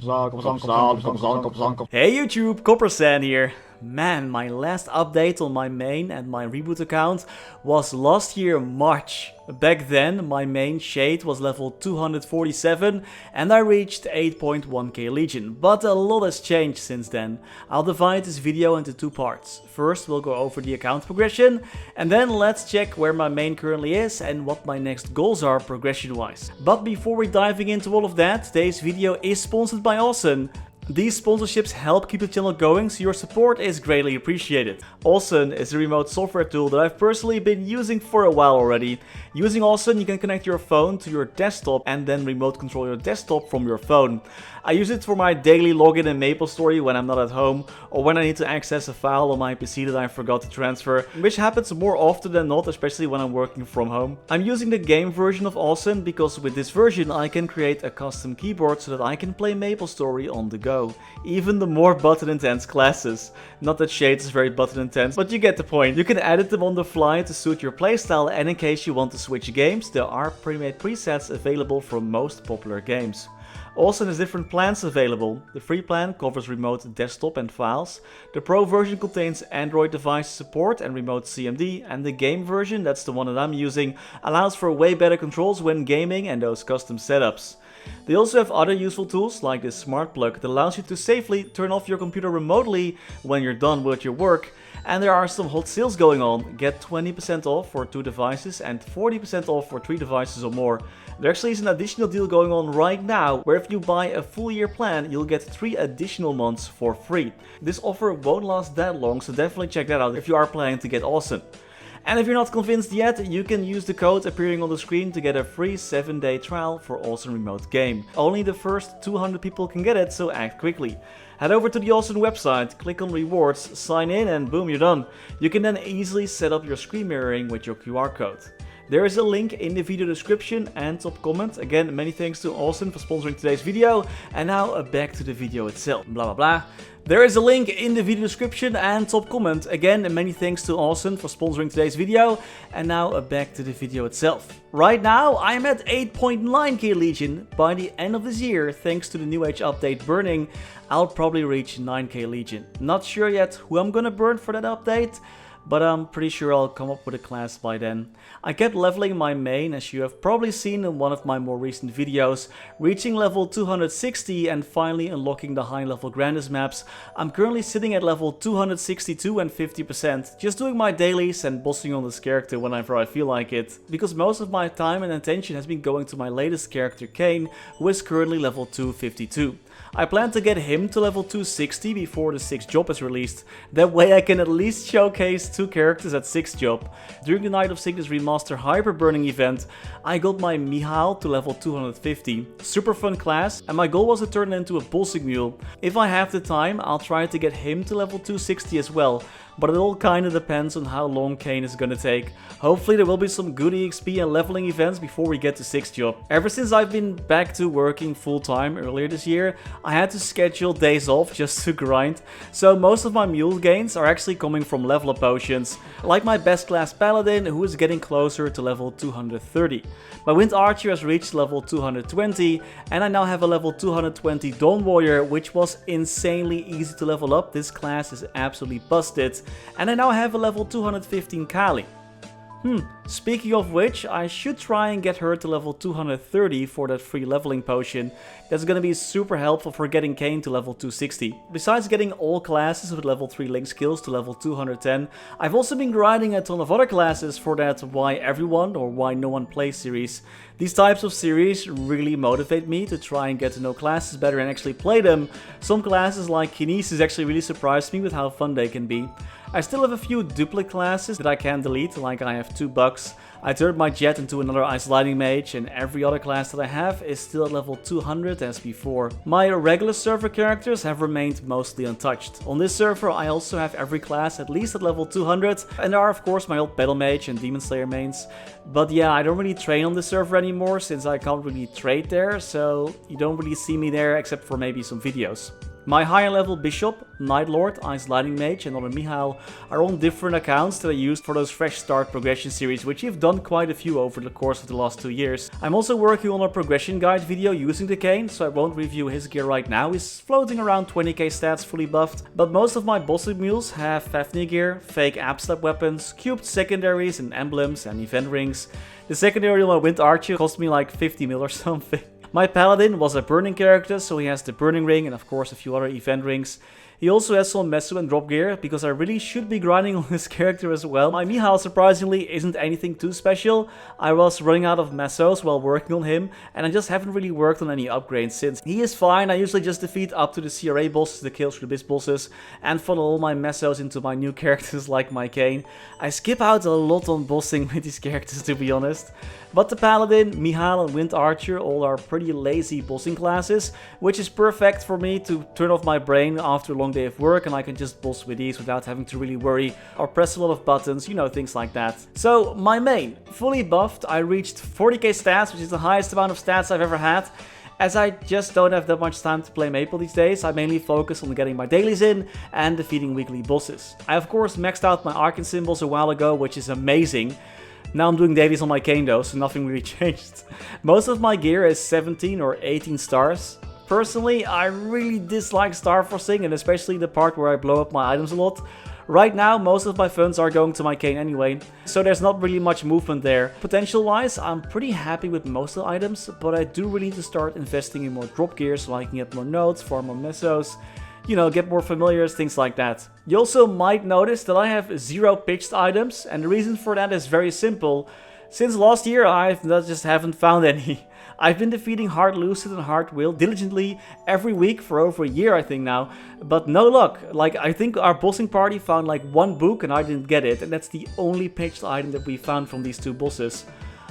Hey YouTube, Coppersan here. Man, my last update on my main and my reboot account was last year March. Back then, my main shade was level 247 and I reached 8.1k Legion, but a lot has changed since then. I'll divide this video into two parts. First, we'll go over the account progression, and then let's check where my main currently is and what my next goals are progression-wise. But before we diving into all of that, today's video is sponsored by Awesome. These sponsorships help keep the channel going, so your support is greatly appreciated. Awesome is a remote software tool that I've personally been using for a while already. Using Awesome, you can connect your phone to your desktop and then remote control your desktop from your phone. I use it for my daily login in MapleStory when I'm not at home, or when I need to access a file on my PC that I forgot to transfer, which happens more often than not, especially when I'm working from home. I'm using the game version of Awesome because with this version I can create a custom keyboard so that I can play MapleStory on the go. Even the more button intense classes. Not that Shades is very button intense, but you get the point. You can edit them on the fly to suit your playstyle, and in case you want to switch games, there are pre-made presets available for most popular games. Awesome has different plans available. The free plan covers remote desktop and files. The pro version contains Android device support and remote CMD, and the game version, that's the one that I'm using, allows for way better controls when gaming and those custom setups. They also have other useful tools like this smart plug that allows you to safely turn off your computer remotely when you're done with your work. And there are some hot sales going on. Get 20% off for 2 devices and 40% off for 3 devices or more. There actually is an additional deal going on right now where if you buy a full year plan, you'll get 3 additional months for free. This offer won't last that long, so definitely check that out if you are planning to get Awesome. And if you're not convinced yet, you can use the code appearing on the screen to get a free 7-day trial for Awesome Remote Game. Only the first 200 people can get it, so act quickly. Head over to the Awesome website, click on rewards, sign in, and boom, you're done. You can then easily set up your screen mirroring with your QR code. There is a link in the video description and top comment. Again, many thanks to Awesome for sponsoring today's video. And now back to the video itself. Blah blah blah. There is a link in the video description and top comment. Again, many thanks to Awesome for sponsoring today's video. And now back to the video itself. Right now, I'm at 8.9k Legion. By the end of this year, thanks to the New Age update burning, I'll probably reach 9k Legion. Not sure yet who I'm gonna burn for that update, but I'm pretty sure I'll come up with a class by then. I kept leveling my main, as you have probably seen in one of my more recent videos, reaching level 260 and finally unlocking the high level grandest maps. I'm currently sitting at level 262 and 50%, just doing my dailies and bossing on this character whenever I feel like it, because most of my time and attention has been going to my latest character Kane, who is currently level 252. I plan to get him to level 260 before the 6th job is released. That way I can at least showcase 2 characters at 6th job. During the Night of Sickness Remaster Hyper Burning event, I got my Mihail to level 250. Super fun class, and my goal was to turn it into a pulsing mule. If I have the time, I'll try to get him to level 260 as well. But it all kinda depends on how long Kane is gonna take. Hopefully there will be some good EXP and leveling events before we get to 6th job. Ever since I've been back to working full time earlier this year, I had to schedule days off just to grind. So most of my mule gains are actually coming from level up potions, like my best class paladin who is getting closer to level 230. My wind archer has reached level 220 and I now have a level 220 Dawn Warrior, which was insanely easy to level up. This class is absolutely busted. And I now have a level 215 Kali. Speaking of which, I should try and get her to level 230 for that free leveling potion. That's gonna be super helpful for getting Kane to level 260. Besides getting all classes with level 3 link skills to level 210, I've also been grinding a ton of other classes for that Why Everyone or Why No One Plays series. These types of series really motivate me to try and get to know classes better and actually play them. Some classes like Kinesis actually really surprised me with how fun they can be. I still have a few duplicate classes that I can delete, like I have 2 bucks. I turned my jet into another ice lightning mage, and every other class that I have is still at level 200 as before. My regular server characters have remained mostly untouched. On this server I also have every class at least at level 200, and there are of course my old battle mage and demon slayer mains. But yeah, I don't really train on this server anymore since I can't really trade there, so you don't really see me there except for maybe some videos. My higher level Bishop, Night Lord, Ice Lightning Mage and other Mihail are on different accounts that I used for those fresh start progression series, which you've done quite a few over the course of the last 2 years. I'm also working on a progression guide video using the cane, so I won't review his gear right now. He's floating around 20k stats fully buffed, but most of my bossing mules have Fafnir gear, fake Abslap weapons, cubed secondaries and emblems and event rings. The secondary on my Wind Archer cost me like 50 mil or something. My Paladin was a burning character, so he has the burning ring and of course a few other event rings. He also has some meso and drop gear, because I really should be grinding on this character as well. My Mihail surprisingly isn't anything too special. I was running out of mesos while working on him, and I just haven't really worked on any upgrades since. He is fine, I usually just defeat up to the CRA bosses, the Kills for the Abyss bosses, and funnel all my mesos into my new characters like my cane. I skip out a lot on bossing with these characters, to be honest. But the Paladin, Mihail and Wind Archer all are pretty lazy bossing classes, which is perfect for me to turn off my brain after a long day of work, and I can just boss with these without having to really worry or press a lot of buttons, you know, things like that. So my main, fully buffed, I reached 40k stats, which is the highest amount of stats I've ever had. As I just don't have that much time to play Maple these days, I mainly focus on getting my dailies in and defeating weekly bosses. I of course maxed out my Arcane symbols a while ago, which is amazing. Now I'm doing dailies on my cane though, so nothing really changed. Most of my gear is 17 or 18 stars. Personally, I really dislike star forcing, and especially the part where I blow up my items a lot. Right now, most of my funds are going to my cane anyway, so there's not really much movement there. Potential wise, I'm pretty happy with most of the items, but I do really need to start investing in more drop gear so I can get more nodes, farm more mesos, you know, get more familiars, things like that. You also might notice that I have 0 pitched items, and the reason for that is very simple. Since last year, I just haven't found any. I've been defeating Hard Lucid and Hard Will diligently every week for over a year, I think now, but no luck. Like, I think our bossing party found like 1 book and I didn't get it, and that's the only pitched item that we found from these 2 bosses.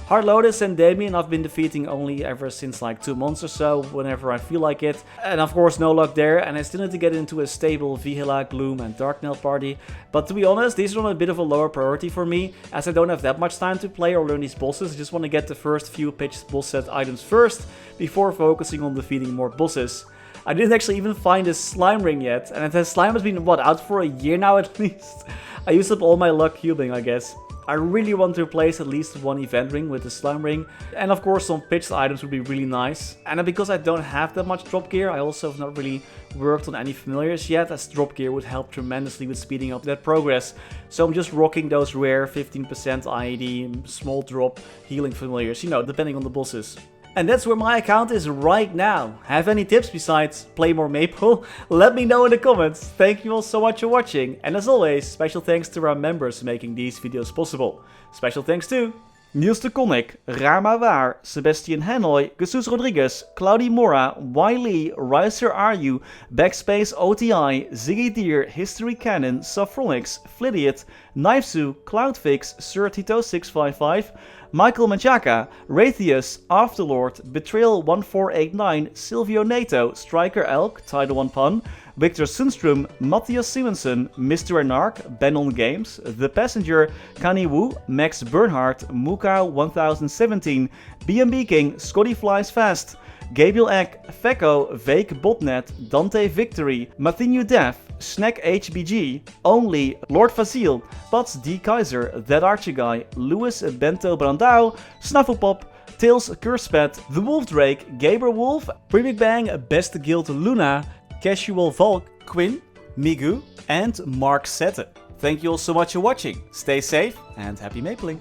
Hard Lotus and Damien I've been defeating only ever since like 2 months or so, whenever I feel like it. And of course no luck there, and I still need to get into a stable Vihila, Gloom and Darknail party. But to be honest, these are on a bit of a lower priority for me, as I don't have that much time to play or learn these bosses. I just want to get the first few pitched boss set items first, before focusing on defeating more bosses. I didn't actually even find a slime ring yet, and the slime has been, what, out for a year now at least? I used up all my luck cubing, I guess. I really want to replace at least 1 event ring with the slime ring, and of course some pitched items would be really nice. And because I don't have that much drop gear, I also have not really worked on any familiars yet, as drop gear would help tremendously with speeding up that progress. So I'm just rocking those rare 15% IED, small drop, healing familiars, you know, depending on the bosses. And that's where my account is right now. Have any tips besides play more Maple? Let me know in the comments. Thank you all so much for watching. And as always, special thanks to our members making these videos possible. Special thanks to Niels de Coninck, Raar maar waar, Sebastian Hanoy, Jesus Rodriguez, Claudie Mora, Wiley, Riser Are BackSpaceOTI, Ziggy Deer, Historycanon, Saffronyx, Flidiot, Knifesu, Cloudfix, Sir Tito 655, Michael Manchaka, Rathius, Afterlord, Betrayal 1489, Silvio Nato, Striker Elk, Tidal 1 Pun, Victor Sundstrom, Mathias Simonsson, Mr. Anark, Ben on Games, The Passenger, Kanye Wu, Max Bernhardt, Muka 1017, BNB King, Scotty Flies Fast, Gabriel Eck, Fecko, Vake Botnet, Dante Victory, Mathinu Dev, Snack HBG, Only, Lord Fazil, Pats D. Kaiser, That Archie Guy, Louis Bento Brandao, Snufflepop, Tails Curspet, The Wolf Drake, Gaber Wolf, Pre-Big Bang, Best Guild Luna, Casual Volk, Quinn, Migu, and Mark Sette. Thank you all so much for watching. Stay safe and happy mapling.